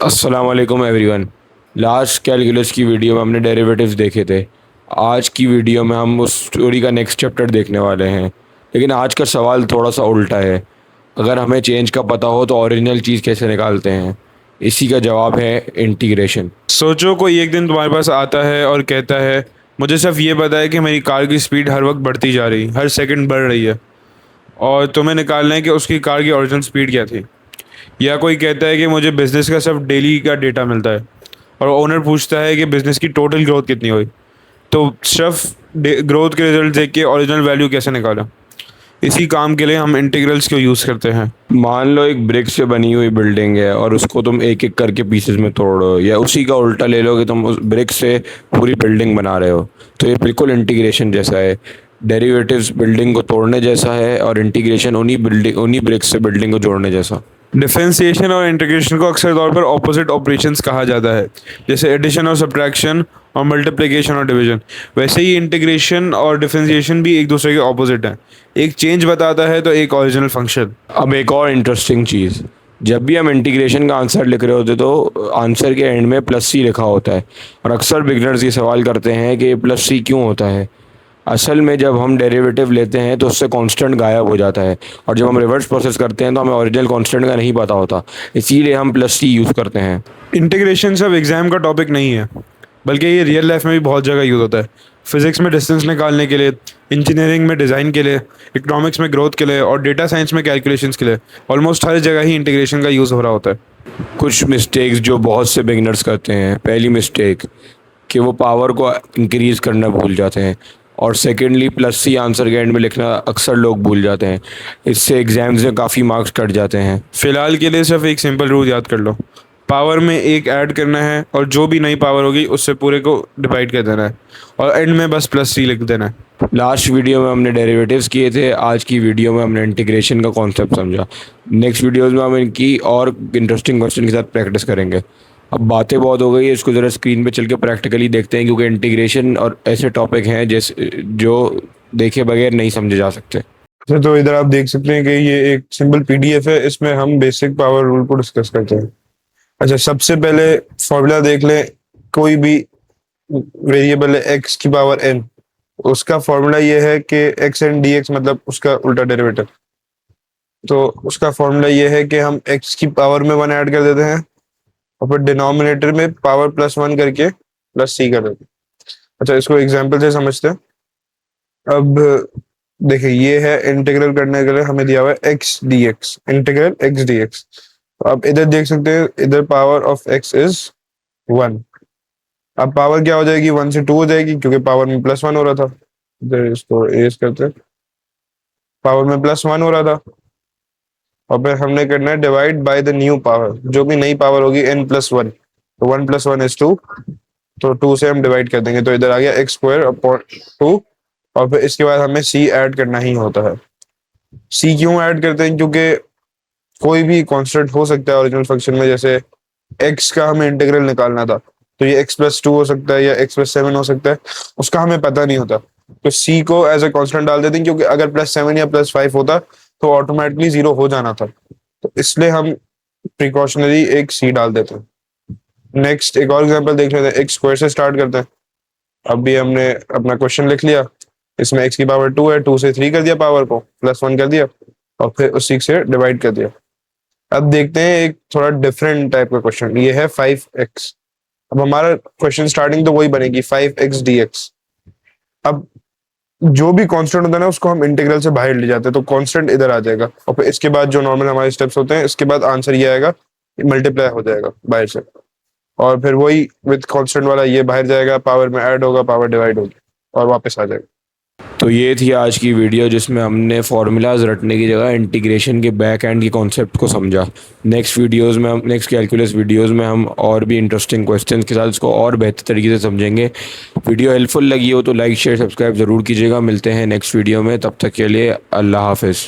अस्सलाम वालेकुम everyone. Last calculus की वीडियो में हमने डेरिवेटिव्स देखे थे। आज की वीडियो में हम उस स्टोरी का नेक्स्ट चैप्टर देखने वाले हैं। लेकिन आज का सवाल थोड़ा सा उल्टा है। अगर हमें चेंज का पता हो तो ओरिजिनल चीज़ कैसे निकालते हैं? इसी का जवाब है इंटीग्रेशन। सोचो कोई एक दिन तुम्हारे पास आता है और कहता है, मुझे सिर्फ ये पता है कि मेरी कार की स्पीड हर वक्त बढ़ती जा रही, हर सेकंड बढ़ रही है, और तुम्हें निकालना है कि उसकी कार की ओरिजिनल स्पीड क्या थी। या कोई कहता है कि मुझे बिजनेस का सिर्फ डेली का डेटा मिलता है, और ओनर पूछता है कि बिजनेस की टोटल ग्रोथ कितनी हुई। तो सिर्फ ग्रोथ के रिजल्ट देख के ओरिजिनल वैल्यू कैसे निकालें? इसी काम के लिए हम इंटीग्रल्स को यूज़ करते हैं। मान लो एक ब्रिक से बनी हुई बिल्डिंग है और उसको तुम एक एक करके पीसेस में तोड़ो, या उसी का उल्टा ले लो कि तुम उस ब्रिक से पूरी बिल्डिंग बना रहे हो। तो ये बिल्कुल इंटीग्रेशन जैसा है। डेरिवेटिव्स बिल्डिंग को तोड़ने जैसा है और इंटीग्रेशन उन्हीं ब्रिक्स से बिल्डिंग को जोड़ने जैसा। डिफरेंशिएशन और इंटीग्रेशन को अक्सर तौर पर ऑपोजिट ऑपरेशंस कहा जाता है, जैसे एडिशन और सब्ट्रैक्शन और मल्टीप्लिकेशन और डिवीजन। वैसे ही इंटीग्रेशन और डिफरेंशिएशन भी एक दूसरे के ऑपोजिट हैं। एक चेंज बताता है तो एक ओरिजिनल फंक्शन। अब एक और इंटरेस्टिंग चीज़, जब भी हम इंटीग्रेशन का आंसर लिख रहे होते तो आंसर के एंड में प्लस सी लिखा होता है। और अक्सर बिगनर्स ये सवाल करते हैं कि प्लस सी क्यों होता है। असल में जब हम डेरिवेटिव लेते हैं तो उससे कांस्टेंट गायब हो जाता है, और जब हम रिवर्स प्रोसेस करते हैं तो हमें ओरिजिनल कांस्टेंट का नहीं पता होता। इसीलिए हम प्लस सी यूज़ करते हैं। इंटीग्रेशन सिर्फ एग्जाम का टॉपिक नहीं है, बल्कि ये रियल लाइफ में भी बहुत जगह यूज़ होता है। फिजिक्स में डिस्टेंस निकालने के लिए, इंजीनियरिंग में डिज़ाइन के लिए, इकोनॉमिक्स में ग्रोथ के लिए, और डेटा साइंस में कैलकुलेशंस के लिए ऑलमोस्ट हर जगह ही इंटीग्रेशन का यूज़ हो रहा होता है। कुछ मिस्टेक्स जो बहुत से बिगनर्स करते हैं, पहली मिस्टेक कि वो पावर को इंक्रीज़ करना भूल जाते हैं, और सेकेंडली प्लस सी आंसर के एंड में लिखना अक्सर लोग भूल जाते हैं। इससे एग्जाम्स में काफ़ी मार्क्स कट जाते हैं। फिलहाल के लिए सिर्फ एक सिंपल रूल याद कर लो, पावर में एक ऐड करना है और जो भी नई पावर होगी उससे पूरे को डिवाइड कर देना है, और एंड में बस प्लस सी लिख देना है। लास्ट वीडियो में हमने डेरिवेटिव्स किए थे, आज की वीडियो में हमने इंटीग्रेशन का कॉन्सेप्ट समझा। नेक्स्ट वीडियोस में हम इनकी और इंटरेस्टिंग क्वेश्चन के साथ प्रैक्टिस करेंगे। अब बातें बहुत हो गई है, इसको ज़रा स्क्रीन पे चल के प्रैक्टिकली देखते हैं, क्योंकि इंटीग्रेशन और ऐसे टॉपिक हैं जैसे जो देखे बगैर नहीं समझे जा सकते। अच्छा, तो इधर आप देख सकते हैं कि ये एक सिंपल पीडीएफ है, इसमें हम बेसिक पावर रूल को डिस्कस करते हैं। अच्छा, सबसे पहले फॉर्मूला देख लें। कोई भी वेरिएबल है एक्स की पावर एन, उसका फॉर्मूला ये है कि एक्स एन डी एक्स, मतलब उसका उल्टा डेरिवेटिव। तो उसका फॉर्मूला ये है कि हम एक्स की पावर में वन ऐड कर देते हैं, और फिर डिनोमिनेटर में पावर प्लस वन करके प्लस सी कर देते हैं। अच्छा, इसको एग्जाम्पल से समझते हैं। अब देखिए, ये है इंटीग्रल करने के लिए हमें दिया हुआ है x D x, integral x D x. तो आप इधर देख सकते हैं, इधर power of x is one. अब पावर क्या हो जाएगी, वन से टू हो जाएगी, क्योंकि पावर में प्लस वन हो रहा था। इधर इसको एज करते हैं, पावर में प्लस वन हो रहा था, और फिर हमने करना है divide by the new power, जो भी नई पावर होगी एन प्लस वन। तो one plus one is two, तो टू से हम डिवाइड कर देंगे, तो इधर आ गया एक्स स्क्वायर अपॉन टू। और फिर इसके बाद हमें सी ऐड करना ही होता है। सी क्यों ऐड करते हैं, क्योंकि कोई भी कांस्टेंट हो सकता है ओरिजिनल फंक्शन में। जैसे एक्स का हमें इंटीग्रल निकालना था, तो ये एक्स प्लस टू हो सकता है या एक्स प्लस सेवन हो सकता है, उसका हमें पता नहीं होता। तो सी को एज ए कांस्टेंट डाल देते हैं, क्योंकि अगर प्लस सेवन या प्लस फाइव होता तो ऑटोमेटिकली जीरो हो जाना था। तो इसलिए हम प्रिकॉशनरी एक सी डाल देते हैं। नेक्स्ट एक और एग्जांपल देख लेते हैं, एक्स स्क्वायर से स्टार्ट करते हैं। अब भी हमने अपना क्वेश्चन लिख लिया, इसमें एक्स की पावर टू है, टू से थ्री कर दिया, पावर को प्लस वन कर दिया, और फिर उसी से डिवाइड कर दिया। अब देखते हैं एक थोड़ा डिफरेंट टाइप का क्वेश्चन, ये है 5x। अब हमारा क्वेश्चन स्टार्टिंग तो वही बनेगी 5x dx। अब जो भी कांस्टेंट होता है ना, उसको हम इंटीग्रल से बाहर ले जाते हैं, तो कांस्टेंट इधर आ जाएगा, और फिर इसके बाद जो नॉर्मल हमारे स्टेप्स होते हैं, इसके बाद आंसर ये आएगा, मल्टीप्लाई हो जाएगा बाहर से, और फिर वही विद कांस्टेंट वाला ये बाहर जाएगा, पावर में ऐड होगा, पावर डिवाइड होगी, और वापस आ जाएगा। तो ये थी आज की वीडियो, जिसमें हमने फार्मूलाज रटने की जगह इंटीग्रेशन के बैक एंड के कॉन्सेप्ट को समझा। नेक्स्ट कैलकुलस वीडियोस में हम और भी इंटरेस्टिंग क्वेश्चंस के साथ इसको और बेहतर तरीके से समझेंगे। वीडियो हेल्पफुल लगी हो तो लाइक शेयर सब्सक्राइब ज़रूर कीजिएगा। मिलते हैं नेक्स्ट वीडियो में, तब तक के लिए अल्लाह हाफिज़।